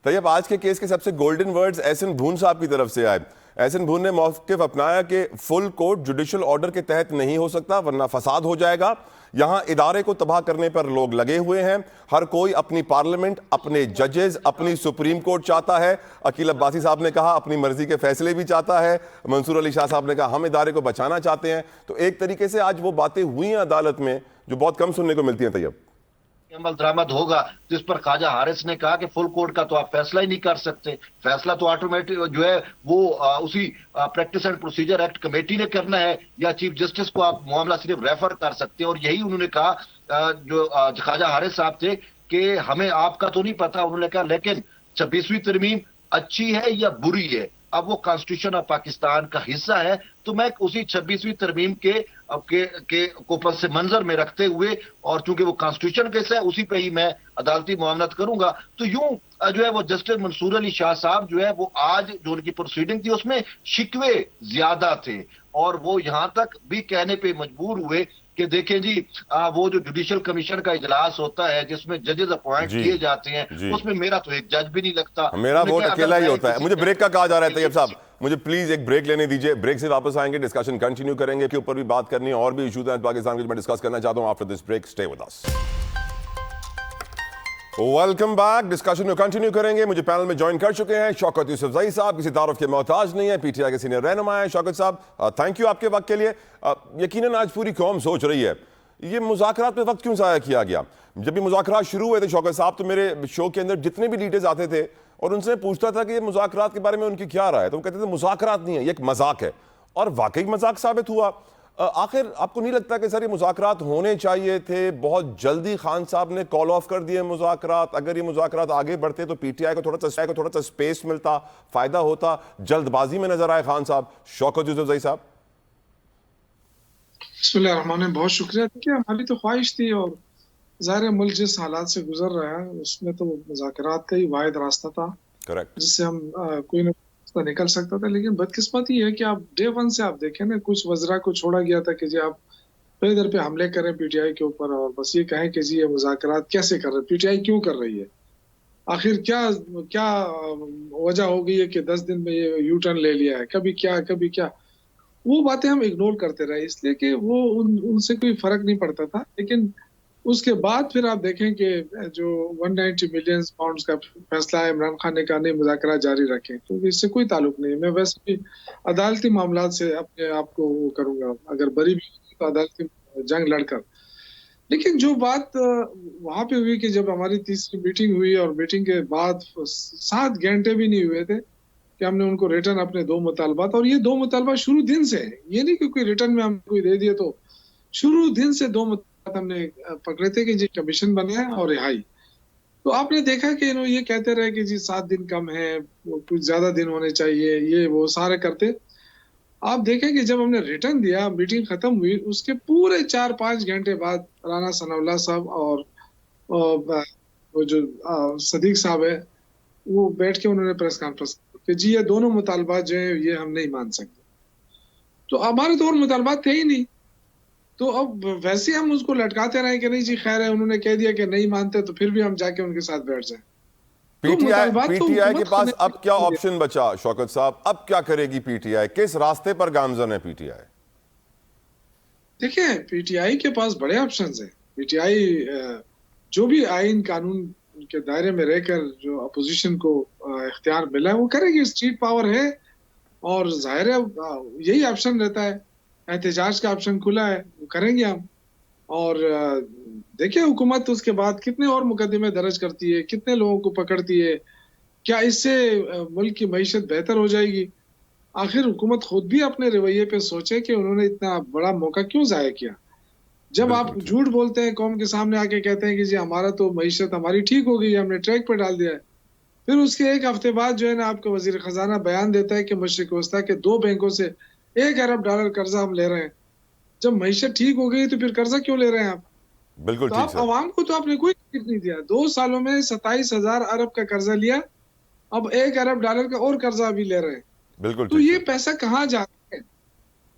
तैयब आज के केस के सबसे गोल्डन वर्ड्स एहसन बून साहब की तरफ से आए। एहसन बून ने मौक़िफ़ अपनाया कि फुल कोर्ट जुडिशल ऑर्डर के तहत नहीं हो सकता वरना फसाद हो जाएगा। यहाँ इदारे को तबाह करने पर लोग लगे हुए हैं, हर कोई अपनी पार्लियामेंट, अपने जजेस, अपनी सुप्रीम कोर्ट चाहता है। अकील अब्बासी साहब ने कहा अपनी मर्जी के फैसले भी चाहता है। मंसूर अली शाह साहब ने कहा हम इदारे को बचाना चाहते हैं। तो एक तरीके से आज वो बातें हुई हैं अदालत में जो बहुत कम सुनने को मिलती हैं। तैयब अमल दरामद होगा, जिस पर ख्वाजा हारिस ने कहा कि फुल कोर्ट का तो आप फैसला ही नहीं कर सकते, फैसला तो ऑटोमेटिक जो है वो उसी practice and procedure act committee ने करना है, या चीफ जस्टिस को आप मामला सिर्फ रेफर कर सकते हैं। और यही उन्होंने कहा जो ख्वाजा हारिस साहब थे कि हमें आपका तो नहीं पता। उन्होंने कहा लेकिन 26वीं तरमीम अच्छी है या बुरी है, अब वो कॉन्स्टिट्यूशन ऑफ पाकिस्तान का हिस्सा है, तो मैं उसी 26वीं तरमीम के को पस से मंजर में रखते हुए, और चूंकि वो कॉन्स्टिट्यूशन का हिस्सा है, उसी पे ही मैं अदालती मामलत करूंगा। तो यूं जो है वो जस्टिस मंसूर अली शाह साहब जो है वो आज जो उनकी प्रोसीडिंग थी उसमें शिकवे ज्यादा थे, और वो यहां तक भी कहने पे मजबूर हुए कि देखें जी वो जो जुडिशियल कमीशन का इजलास होता है जिसमें जजेस अपॉइंट जी, किए जाते जी। हैं, उसमें मेरा तो एक जज भी नहीं लगता। मेरा उन्होंने वोट कहा, अकेला अगर ही मैं होता है। किसी मुझे ब्रेक का कहा जा रहा है तैयब साहब, जी, मुझे प्लीज एक ब्रेक लेने दीजिए, ब्रेक से वापस आएंगे, डिस्कशन कंटिन्यू करेंगे, के ऊपर भी बात करनी है, और भी इशूज हैं पाकिस्तान के जो मैं डिस्कस करना चाहता हूं। After this break stay with us. Welcome back, discussion में कंटिन्यू करेंगे। मुझे पैनल में ज्वाइन कर चुके हैं शौकत यूसुफजई साहब, किसी तारुफ के मोहताज नहीं है, पीटीआई के सीनियर रहनुमा है। शौकत साहब, थैंक यू आपके वक्त के लिए। यकीनन आज पूरी कौम सोच रही है ये मुज़ाकरात में वक्त क्यों ज़ाया किया गया। जब भी मुज़ाकरात शुरू हुए थे शौकत साहब, तो मेरे शो के अंदर जितने भी लीडर्स आते थे और उनसे पूछता था कि ये मुज़ाकरात के बारे में उनकी क्या राय है, तो वो कहते थे मुज़ाकरात नहीं है, ये एक मजाक है। और वाकई मजाक साबित हुआ। आखिर आपको नहीं लगता कि सर ये मुज़ाकरात होने चाहिए थे? बहुत जल्दी खान साहब ने कॉल ऑफ कर दिए मुज़ाकरात। अगर ये मुज़ाकरात आगे बढ़ते तो पीटीआई को थोड़ा सा स्पेस मिलता, फायदा होता। जल्दबाजी में नजर आए खान साहब। शौकत यूसुफजई साहब। बिस्मिल्लाहिर्रहमानिर्रहीम, बहुत शुक्रिया। देखिए, हमारी तो ख्वाहिश थी और ज़ाहिर है मुल्क जिस हालात से गुजर रहा है उसमें तो मुज़ाकरात का ही वाहिद रास्ता था करेक्ट। जिससे हम कोई ना रास्ता निकल सकता था। लेकिन बदकिस्मती है कि आप डे वन से आप देखें ना, कुछ वज़रा को छोड़ा गया था कि जी आप बेदर पे हमले करें पीटीआई के ऊपर और बस ये कहें कि जी ये मुज़ाकरात कैसे कर रहे हैं, पीटीआई क्यों कर रही है, आखिर क्या क्या वजह हो गई है कि 10 दिन में ये यू टर्न ले लिया है, कभी क्या। वो बातें हम इग्नोर करते रहे इसलिए कि वो उनसे कोई फर्क नहीं पड़ता था। लेकिन उसके बाद फिर आप देखें कि जो 190 मिलियन पाउंड्स का फैसला है, इमरान खान ने कहा नहीं मुज़ाकरात जारी रखें, तो इससे कोई ताल्लुक नहीं है। मैं वैसे भी अदालती मामलात से अपने आप को वो करूंगा, अगर बरी भी तो अदालती जंग लड़कर। लेकिन जो बात वहां पे हुई कि जब हमारी तीसरी मीटिंग हुई और मीटिंग के बाद 7 घंटे भी नहीं हुए थे कि हमने उनको रिटर्न अपने 2 मुतालबात, और ये 2 मुतालबा शुरू दिन से है, ये नहीं कि कोई रिटर्न में हम कोई दे दिए, तो शुरू दिन से 2 मुतालबात हमने पकड़े थे कि जी कमीशन बनाए और रिहाई। तो आपने देखा कि ये कहते रहे कि जी 7 दिन कम है, कुछ ज्यादा दिन होने चाहिए, ये वो सारे करते। आप देखें कि जब हमने रिटर्न दिया, मीटिंग खत्म हुई, उसके पूरे 4-5 घंटे बाद राना सनाउल्लाह साहब और वो जो सदीक साहब है, वो बैठ के उन्होंने प्रेस कॉन्फ्रेंस कि जी ये दोनों मुतालबात जो है ये हम नहीं मान सकते। तो हमारे तो और मुतालबात थे ही नहीं, तो अब वैसे हम उसको लटकाते रहे कि नहीं जी खैर है, उन्होंने कह दिया कि नहीं मानते तो फिर भी हम जाके उनके साथ बैठ जाए। पीटीआई के पास अब क्या ऑप्शन बचा शौकत साहब? अब क्या करेगी पीटीआई? किस रास्ते पर गामजन है पीटीआई? देखिए, पीटीआई के पास बड़े ऑप्शंस हैं। पीटीआई जो भी आइन कानून के दायरे में रहकर जो अपोजिशन को इख्तियार मिला है वो करेगी। स्ट्रीट पावर है और जाहिर है यही ऑप्शन रहता है, एहतजाज का ऑप्शन खुला है, वो करेंगे हम। और देखिए हुकूमत उसके बाद कितने और मुकदमे दर्ज करती है, कितने लोगों को पकड़ती है, क्या इससे मुल्क की मईशत बेहतर हो जाएगी? आखिर हुकूमत खुद भी अपने रवैये पे सोचे कि उन्होंने इतना बड़ा मौका क्यों जाया किया। जब आप झूठ बोलते हैं, कौम के सामने आके कहते हैं कि जी हमारा तो मईशत हमारी ठीक हो गई है, हमने ट्रैक पर डाल दिया है, फिर उसके एक हफ्ते बाद जो है ना आपका वजीर खजाना बयान देता है कि मशरिक वस्ता के 2 बैंकों से $1 अरब कर्जा हम ले रहे हैं। जब मईशत ठीक हो गई तो फिर कर्जा क्यों ले रहे हैं आप? बिल्कुल तो ठीक आप है। अवाम को तो आपने कोई तकलीफ नहीं दिया। 2 सालों में 27,000 अरब का कर्जा लिया, अब $1 अरब का और कर्जा अभी ले रहे हैं। बिल्कुल तो ठीक ये है। पैसा कहाँ जा रहा है,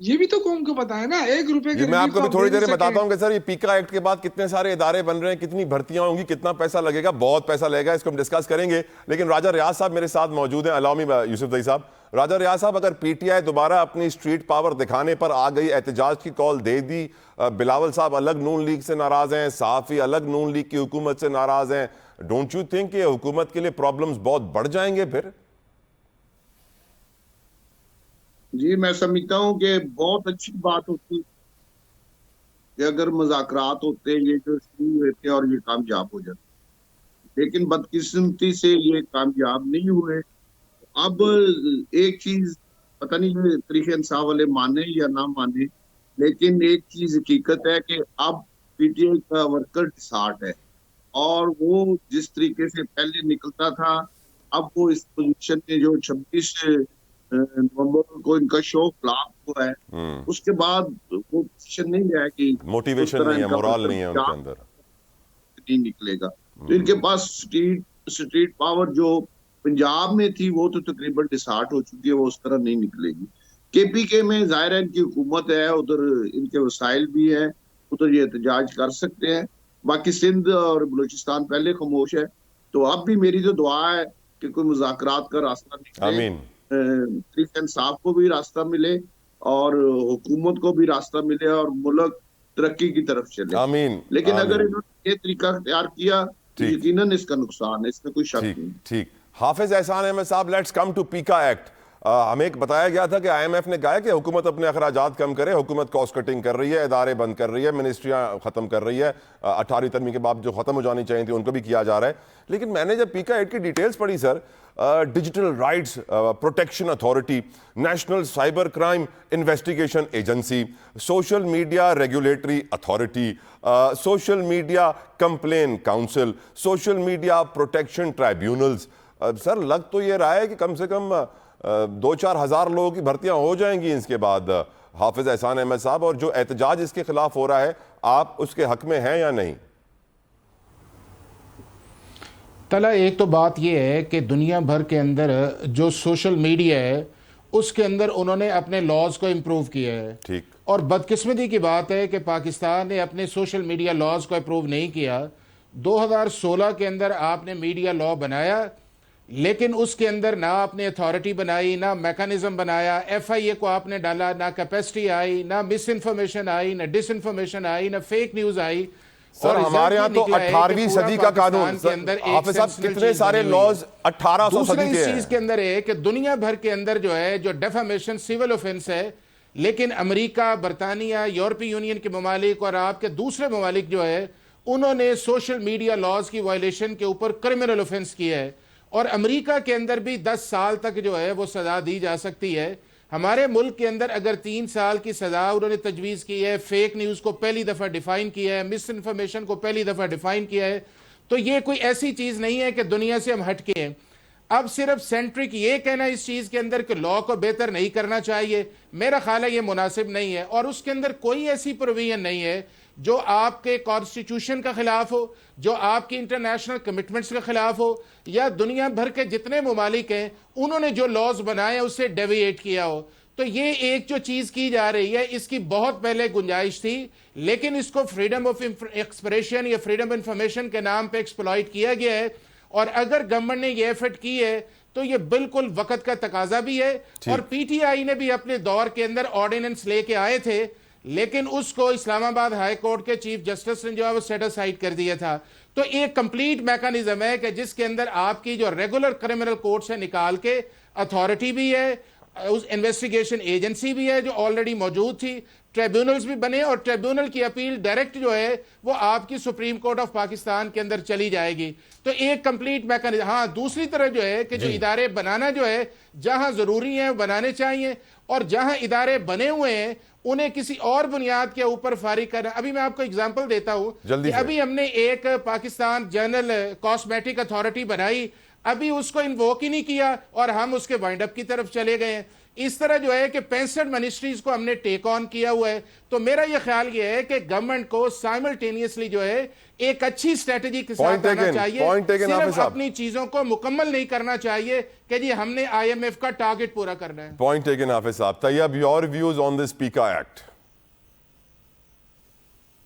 ये भी तो कौम को पता है ना। 1 रुपए ये के मैं आपको भी थोड़ी देर में बताता हूँ। हूं कि सर ये पीका एक्ट के बाद कितने सारे इदारे बन रहे हैं, कितनी भर्तियां होंगी, कितना पैसा लगेगा। बहुत पैसा लगेगा, इसको हम डिस्कस करेंगे। लेकिन राजा रियाज साहब मेरे साथ मौजूद हैं। अलाउ मी यूसुफजई साहब। राजा रियाज साहब, अगर पीटीआई दोबारा अपनी स्ट्रीट पावर दिखाने पर आ गई, एहतजाज की कॉल दे दी, बिलावल साहब अलग नून लीग से नाराज हैं, साफी अलग नून लीग की हुकूमत से नाराज हैं, डोंट यू थिंक कि हुकूमत के लिए प्रॉब्लम्स बहुत बढ़ जाएंगे फिर? जी, मैं समझता हूँ कि बहुत अच्छी बात होती कि अगर मुज़ाकरात होते, ये जो शुरू होते और ये कामयाब हो जाते, लेकिन बदकिस्मती से ये कामयाब नहीं हुए। अब एक चीज पता नहीं ये तरीके इंसाफ वाले माने या ना माने, लेकिन एक चीज हकीकत है कि अब पीटीआई का वर्कर डिसार्ट है और वो जिस तरीके से पहले निकलता था, अब वो इस पोजीशन में जो 26 नवंबर को इनका शो फ्लॉप हुआ है, उसके बाद वो पोजीशन नहीं है कि मोटिवेशन नहीं है, मोरल नहीं है उनके अंदर, नहीं निकलेगा। तो इनके पास स्ट्रीट पावर जो पंजाब में थी वो तो तकरीबन डिसार्ट हो चुकी है, वो उस तरह नहीं निकलेगी। केपीके में जाहिर है इनकी हुकूमत है, उधर इनके वसाइल भी है तो ये एहतजाज कर सकते हैं। बाकी सिंध और बलूचिस्तान पहले खामोश है, तो अब भी मेरी जो दुआ है कि कोई मुज़ाकरात का रास्ता निकले, आमीन। तहरीक इंसाफ को भी रास्ता मिले और हुकूमत को भी रास्ता मिले और मुल्क तरक्की की तरफ चले। आमीन। लेकिन अगर आमीन। इन्होंने ये तरीका इख्तियार किया तो ठीक। यकीनन इसका नुकसान है, इसमें कोई शक ठीक नहीं। ठीक। हाफिज एहसान अहमद साहब, लेट्स कम टू पीका एक्ट। हमें एक बताया गया था कि IMF ने कहा है कि हुकूमत अपने अखराजात कम करे, हुकूमत कॉस्ट कटिंग कर रही है, इदारे बंद कर रही है, मिनिस्ट्रियाँ ख़त्म कर रही है, 18वीं तरमीम के बाद जो ख़त्म हो जानी चाहिए थी उनको भी किया जा रहा है। लेकिन मैंने जब पीका एक्ट की डिटेल्स पढ़ी sir, digital rights protection authority, national cyber crime investigation agency, social media regulatory authority, social media complain council, social media protection tribunals, sir लग तो ये रहा है कि कम से कम 2-4 हज़ार लोगों की भर्तियां हो जाएंगी इसके बाद। हाफिज एहसान अहमद साहब, और जो एहतजाज इसके खिलाफ हो रहा है, आप उसके हक में हैं या नहीं? तला, एक तो बात यह है कि दुनिया भर के अंदर जो सोशल मीडिया है उसके अंदर उन्होंने अपने लॉज को इम्प्रूव किया है। ठीक। और बदकिस्मती की बात है कि पाकिस्तान ने अपने सोशल मीडिया लॉज को अप्रूव नहीं किया। 2016 के अंदर आपने मीडिया लॉ बनाया, लेकिन उसके अंदर ना आपने अथॉरिटी बनाई, ना मैकेनिज्म बनाया, FIA को आपने डाला, ना कैपेसिटी आई, ना मिस इन्फॉर्मेशन आई, ना डिसइन्फॉर्मेशन आई, ना फेक न्यूज आई। सर हमारे यहाँ तो 18वीं सदी का कानून, हाफिज साहब कितने सारे लॉज 1800 सदी के हैं। इस चीज के अंदर है कि दुनिया भर के अंदर जो है जो डेफामेशन सिविल ऑफेंस है, लेकिन अमेरिका, बरतानिया, यूरोपीय यूनियन के ममालिक और आपके दूसरे ममालिक जो है उन्होंने सोशल मीडिया लॉज की वायलेशन के ऊपर क्रिमिनल ऑफेंस किया है। और अमेरिका के अंदर भी 10 साल तक जो है वो सजा दी जा सकती है। हमारे मुल्क के अंदर अगर 3 साल की सजा उन्होंने तजवीज़ की है, फेक न्यूज़ को पहली दफ़ा डिफाइन किया है, मिस इन्फॉर्मेशन को पहली दफ़ा डिफाइन किया है, तो ये कोई ऐसी चीज़ नहीं है कि दुनिया से हम हटके हैं। अब सिर्फ सेंट्रिक ये कहना इस चीज़ के अंदर कि लॉ को बेहतर नहीं करना चाहिए, मेरा ख्याल है ये मुनासिब नहीं है। और उसके अंदर कोई ऐसी प्रोविजन नहीं है जो आपके कॉन्स्टिट्यूशन का खिलाफ हो, जो आपकी इंटरनेशनल कमिटमेंट्स के खिलाफ हो, या दुनिया भर के जितने ममालिक हैं उन्होंने जो लॉज बनाए उससे डेविएट किया हो। तो ये एक जो चीज़ की जा रही है इसकी बहुत पहले गुंजाइश थी, लेकिन इसको फ्रीडम ऑफ एक्सप्रेशन या फ्रीडम इंफॉर्मेशन के नाम पे एक्सप्लॉइट किया गया है। और अगर गवर्नमेंट ने ये एफर्ट की है तो ये बिल्कुल वक्त का तकाजा भी है। और PTI ने भी अपने दौर के अंदर ऑर्डिनेंस लेके आए थे, लेकिन उसको इस्लामाबाद हाई कोर्ट के चीफ जस्टिस ने जो है वो सेट असाइड कर दिया था। तो एक कंप्लीट मैकेनिज्म है कि जिसके अंदर आपकी जो रेगुलर क्रिमिनल कोर्ट से निकाल के अथॉरिटी भी है, उस इन्वेस्टिगेशन एजेंसी भी है जो ऑलरेडी मौजूद थी, ट्रिब्यूनल्स भी बने, और ट्रिब्यूनल की अपील डायरेक्ट जो है वो आपकी सुप्रीम कोर्ट ऑफ पाकिस्तान के अंदर चली जाएगी। तो एक कंप्लीट मैकेनिज्म। हाँ, दूसरी तरफ जो है कि जो इदारे बनाना जो है जहां जरूरी है बनाने चाहिए, और जहां इदारे बने हुए हैं उन्हें किसी और बुनियाद के ऊपर फारिग करना। अभी मैं आपको एग्जांपल देता हूं कि अभी हमने एक पाकिस्तान जनरल कॉस्मेटिक अथॉरिटी बनाई, अभी उसको इन्वोक ही नहीं किया और हम उसके वाइंड अप की तरफ चले गए। इस तरह जो है कि 65 मिनिस्ट्रीज को हमने टेक ऑन किया हुआ है। तो मेरा यह ख्याल यह है कि गवर्नमेंट को साइमल्टेनियसली जो है एक अच्छी स्ट्रेटेजी के साथ आना चाहिए, सिर्फ अपनी चीजों को मुकम्मल नहीं करना चाहिए कि जी हमने IMF का टारगेट पूरा करना है। पॉइंट टेकन हाफिज साहब। Tayyab, your views on this PECA act?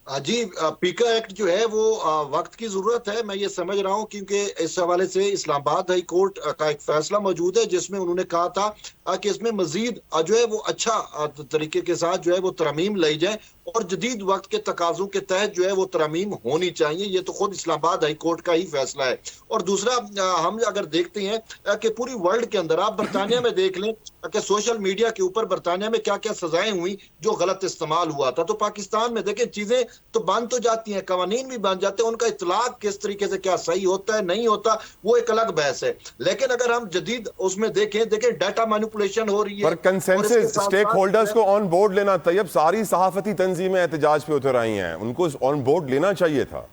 जी, पीका एक्ट जो है वो वक्त की जरूरत है, मैं ये समझ रहा हूँ, क्योंकि इस हवाले से इस्लामाबाद हाई कोर्ट का एक फैसला मौजूद है जिसमें उन्होंने कहा था कि इसमें मजीद जो है वो अच्छा तरीके के साथ जो है वो तरमीम लाई जाए और जदीद वक्त के तकाजों के तहत जो है वो तरमीम होनी चाहिए। ये तो खुद इस्लामाबाद हाई कोर्ट का ही फैसला है। और दूसरा, हम अगर देखते हैं कि पूरी वर्ल्ड के अंदर, आप बरतानिया में देख लें कि सोशल मीडिया के ऊपर बरतानिया में क्या क्या सजाएं हुई जो गलत इस्तेमाल हुआ था। तो पाकिस्तान में देखें चीजें तो बन तो जाती हैं, कवानीन भी बन जाते हैं, उनका इतलाक किस तरीके से क्या सही होता है नहीं होता वो एक अलग बहस है। लेकिन अगर हम जदीद उसमें देखें डाटा मैनिपुलेशन हो रही है, पर कंसेंसस स्टेक होल्डर्स को ऑन बोर्ड लेना। तैयब, सारी सहाफती तंजीमें एहतजाज पे उतर आई हैं, उनको ऑन बोर्ड लेना चाहिए था।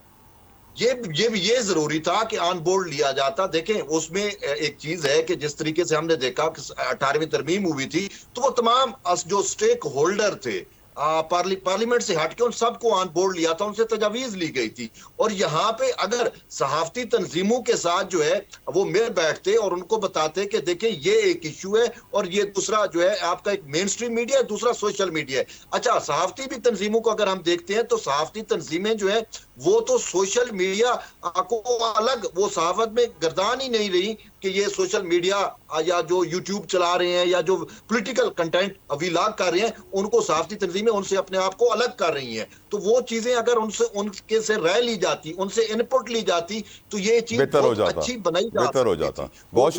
ये जरूरी था कि ऑन बोर्ड लिया जाता। देखें उसमें एक चीज है कि जिस तरीके से हमने देखा कि 18वीं तरमीम हुई थी तो वो तमाम जो स्टेक होल्डर थे पार्लियामेंट से हटके उन सबको ऑन बोर्ड लिया था, उनसे तजावीज ली गई थी। और यहाँ पे अगर सहाफती तंजीमों के साथ जो है वो मिल बैठते और उनको बताते कि देखें ये एक इशू है और ये दूसरा जो है आपका एक मेन स्ट्रीम मीडिया है, दूसरा सोशल मीडिया है। अच्छा, सहाफती भी तंजीमों को अगर हम देखते हैं तो सहाफती तंजीमें जो है वो तो सोशल मीडिया को अलग, वो सहाफत में गर्दान ही नहीं रही कि ये सोशल मीडिया या जो यूट्यूब चला रहे हैं या जो पॉलिटिकल कंटेंट व्लॉग कर रहे हैं, उनको सहाफती तंजीमें उनसे अपने आप को अलग कर रही हैं। तो वो चीजें अगर उनके से राय ली जाती, उनसे इनपुट ली जाती, तो ये चीज बेहतर हो जाता, अच्छी बनाई जा बेहतर हो जाता। बहुत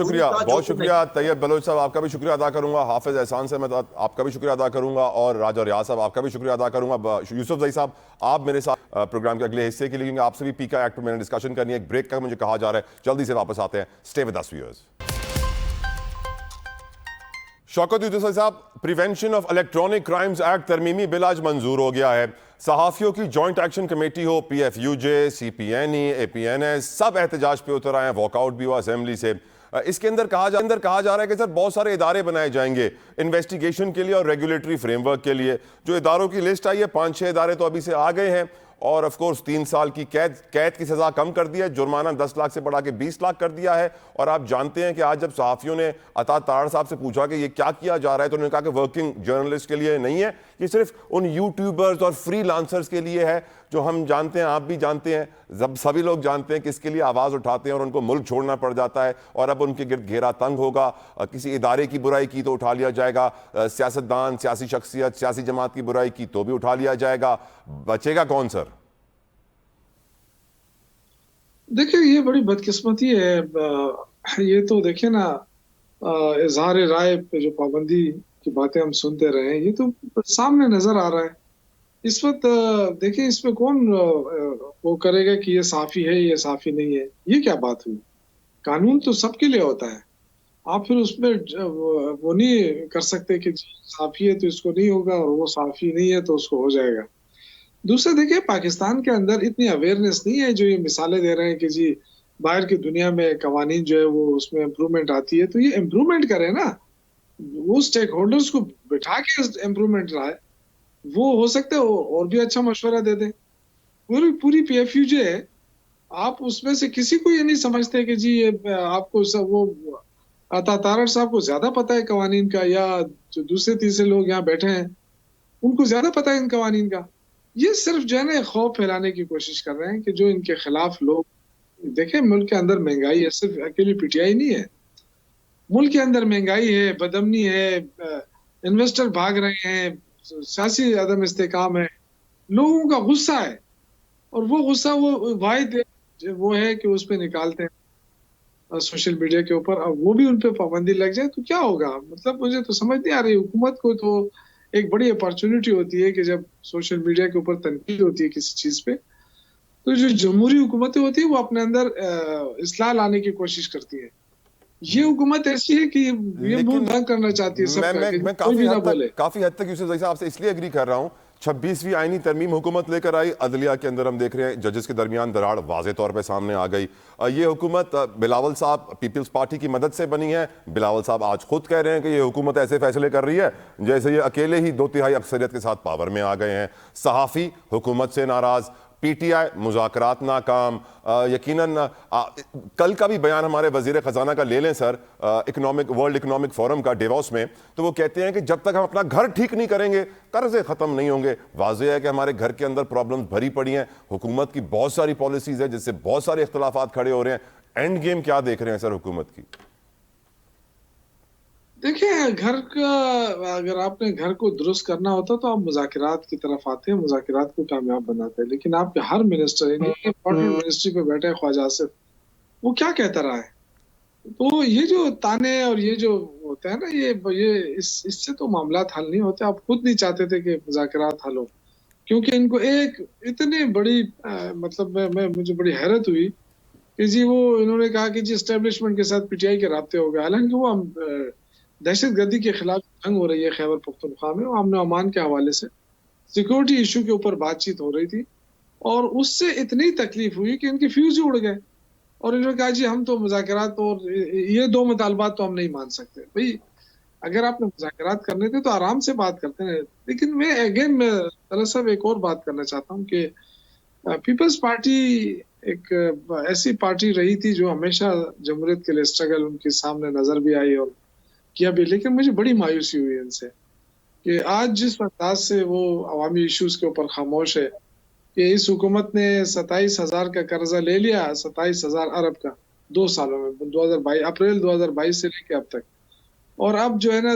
शुक्रिया तैयब बलोच साहब, आपका भी शुक्रिया अदा करूंगा। हाफिज एहसान से मैं आपका भी शुक्रिया अदा करूंगा और राजा रियाज साहब आपका भी शुक्रिया अदा करूंगा। यूसुफ जई साहब, आप मेरे साथ प्रोग्राम के अगले हिस्से के लिए, क्योंकि आपसे भी पीका एक्ट पर मैंने डिस्कशन करनी है, एक ब्रेक का मुझे कहा जा रहा है, जल्दी से वापस आते हैं। Stay with us viewers. Shaukat Yusuf Sahab, prevention of electronic crimes act तरमीमी बिल आज मंजूर हो गया है। सहाफियों की जॉइंट एक्शन कमेटी हो, PFUJ, CPNE, APNS, सब एहतजाज पे उतर आए हैं, वॉकआउट भी हुआ असेंबली से। इसके अंदर कहा जा रहा है कि सर बहुत सारे इदारे बनाए जाएंगे इन्वेस्टिगेशन के लिए और रेगुलेटरी फ्रेमवर्क के लिए। जो इदारों की लिस्ट आई है, 5-6 इदारे तो अभी से आ गए हैं और ऑफ कोर्स 3 साल की कैद की सज़ा कम कर दी है, जुर्माना 10 लाख से बढ़ा के 20 लाख कर दिया है। और आप जानते हैं कि आज जब सहाफ़ियों ने अता ताड़ साहब से पूछा कि ये क्या किया जा रहा है, तो उन्होंने कहा कि वर्किंग जर्नलिस्ट के लिए नहीं है, ये सिर्फ उन यूट्यूबर्स और फ्री लांसर्स के लिए है, जो हम जानते हैं, आप भी जानते हैं, जब सभी लोग जानते हैं कि इसके लिए आवाज़ उठाते हैं और उनको मुल्क छोड़ना पड़ जाता है। और अब उनके गिर्द घेरा तंग होगा, किसी इदारे की बुराई की तो उठा लिया जाएगा, सियासतदान, सियासी शख्सियत, सियासी जमात की बुराई की तो भी उठा लिया जाएगा। बचेगा कौन सर? देखिए, ये बड़ी बदकिस्मती है। ये तो देखिए ना, इजहार राय पे जो पाबंदी की बातें हम सुनते रहे हैं, ये तो सामने नजर आ रहा है इस वक्त। देखिए, इसमें कौन वो करेगा कि ये साफी है, ये साफी नहीं है? ये क्या बात हुई? कानून तो सबके लिए होता है। आप फिर उसमें वो नहीं कर सकते कि साफी है तो इसको नहीं होगा और वो साफी नहीं है तो उसको हो जाएगा। दूसरा, देखिए, पाकिस्तान के अंदर इतनी अवेयरनेस नहीं है जो ये मिसालें दे रहे हैं कि जी बाहर की दुनिया में कवानीन जो है वो उसमें इम्प्रूवमेंट आती है, तो ये इम्प्रूवमेंट करे ना, वो स्टेक होल्डर्स को बिठा के इम्प्रूवमेंट लाए। वो हो सकता है और भी अच्छा मशवरा दे दे। पूरी PFUJ है, आप उसमें से किसी को ये नहीं समझते कि जी ये आपको सब वो अता तारड़ साहब को ज्यादा पता है कवानीन का, या जो दूसरे तीसरे लोग यहाँ बैठे हैं उनको ज्यादा पता है इन कवानीन का? ये सिर्फ जो है ना खौफ फैलाने की कोशिश कर रहे हैं कि जो इनके खिलाफ लोग देखें। मुल्क के अंदर महंगाई है, सिर्फ अकेली PTI नहीं है, मुल्क के अंदर महंगाई है, बदअमनी है, इन्वेस्टर भाग रहे हैं, सियासी अदम इस्तेकाम है, लोगों का गुस्सा है, और वो गुस्सा वो वाहिद वो है कि उस पर निकालते हैं सोशल मीडिया के ऊपर। अब वो भी उन पर पाबंदी लग जाए तो क्या होगा? मतलब मुझे तो समझ नहीं आ रही। हुकूमत को तो एक बड़ी अपॉर्चुनिटी होती है कि जब सोशल मीडिया के ऊपर तनकीद होती है किसी चीज पे, तो जो जमहूरी हुकूमतें होती है वो अपने अंदर इस्लाह लाने की कोशिश करती है। ये हुकूमत ऐसी है कि ये मुंह बंद करना चाहती है सबका, मैं काफी हद तक यूसुफ साहब से इसलिए एग्री कर रहा हूं। 26वीं आईनी तरमीम हुकूमत लेकर आई, अदलिया के अंदर हम देख रहे हैं जजेस के दरमियान दरार वाज़े तौर पे सामने आ गई। ये हुकूमत बिलावल साहब पीपल्स पार्टी की मदद से बनी है। बिलावल साहब आज खुद कह रहे हैं कि ये हुकूमत ऐसे फैसले कर रही है जैसे ये अकेले ही 2/3 अक्सरियत के साथ पावर में आ गए हैं। सहाफ़ी हुकूमत से नाराज़, PTI मुज़ाकरात नाकाम। यकीनन कल का भी बयान हमारे वज़ीर ख़जाना का ले लें सर, वर्ल्ड इकोनॉमिक फोरम का डेवोस में, तो वो कहते हैं कि जब तक हम अपना घर ठीक नहीं करेंगे कर्ज़े ख़त्म नहीं होंगे। वाज़ेह है कि हमारे घर के अंदर प्रॉब्लम्स भरी पड़ी हैं, हुकूमत की बहुत सारी पॉलिसीज़ हैं जिससे बहुत सारे इख्तलाफात खड़े हो रहे हैं। एंड गेम क्या देख रहे हैं सर हुकूमत की? देखिए, घर का अगर आपने घर को दुरुस्त करना होता तो आप मुज़ाकरात की तरफ आते हैं, मुज़ाकरात को कामयाब बनाते हैं। लेकिन आपके हर मिनिस्टर इंपॉर्टेंट मिनिस्ट्री पे बैठे ख्वाजा आसिफ, वो क्या कहता रहा है? तो ये जो ताने और ये जो होता है ना, ये इससे तो मामला हल नहीं होते। आप खुद नहीं चाहते थे कि मुज़ाकरात हल हो, क्योंकि इनको एक इतनी बड़ी मतलब मुझे बड़ी हैरत हुई कि जी वो इन्होंने कहा कि जी एस्टेब्लिशमेंट के साथ PTI के राब्ते हो गए। हालांकि वो दहशतगर्दी के खिलाफ जंग हो रही है खैबर पख्तूनख्वा में, अमन अमान के हवाले से सिक्योरिटी इशू के ऊपर बातचीत हो रही थी, और उससे इतनी तकलीफ हुई कि इनके फ्यूज ही उड़ गए और इन्होंने कहा जी हम तो मुज़ाकरात और ये 2 मुतालबात तो हम नहीं मान सकते। भाई अगर आपने मुज़ाकरात करने थे तो आराम से बात करते हैं। लेकिन मैं दरअसल एक और बात करना चाहता हूँ कि पीपल्स पार्टी एक ऐसी पार्टी रही थी जो हमेशा जमहूरियत के लिए स्ट्रगल उनके सामने नजर भी आई और किया भी। लेकिन मुझे बड़ी मायूसी हुई इनसे कि आज जिस अंदाज से वो अवामी इश्यूज के ऊपर खामोश है कि इस हुकूमत ने 27,000 का कर्जा ले लिया, 27,000 अरब का 2 सालों में, 2022 अप्रैल 2022 से लेके अब तक, और अब जो है ना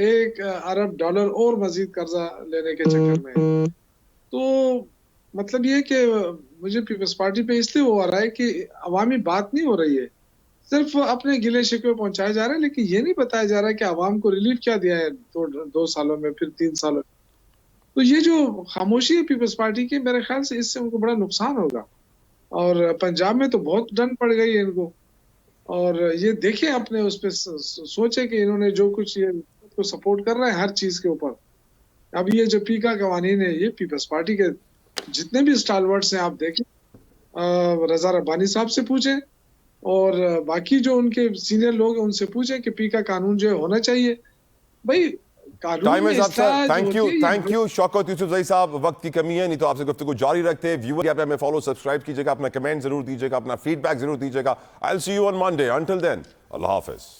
1 अरब डॉलर और मजीद कर्जा लेने के चक्कर में है। तो मतलब ये कि मुझे पीपल्स पार्टी पे इसलिए वो आ रहा है कि अवामी बात नहीं हो रही है, सिर्फ अपने गिले शिकवे पहुंचाए जा रहे हैं, लेकिन ये नहीं बताया जा रहा है कि अवाम को रिलीफ क्या दिया है 2 सालों में, फिर 3 सालों में। तो ये जो खामोशी है पीपल्स पार्टी की, मेरे ख्याल से इससे उनको बड़ा नुकसान होगा। और पंजाब में तो बहुत डंड पड़ गई है इनको, और ये देखें अपने उस पर सोचे कि इन्होंने जो कुछ ये को सपोर्ट कर रहे हैं हर चीज के ऊपर। अब ये जो पीका कवानीन है, ये पीपल्स पार्टी के जितने भी स्टालवर्ड्स हैं आप देखें, रजा रब्बानी साहब से पूछें और बाकी जो उनके सीनियर लोग हैं उनसे पूछें कि पीका कानून जो है होना चाहिए। भाई कानून टाइम में इज अप सर, इस्लाह जो होती है, थैंक यू शौकत यूसुफजई साहब। वक्त की कमी है, नहीं तो आपसे गुफ्तगू जारी रखते। व्यूअर यहाँ पे हमें फॉलो सब्सक्राइब कीजिएगा, अपना कमेंट जरूर दीजिएगा, अपना फीडबैक जरूर दीजिएगा। I will see you on Monday. Until then, अल्लाह हाफिज।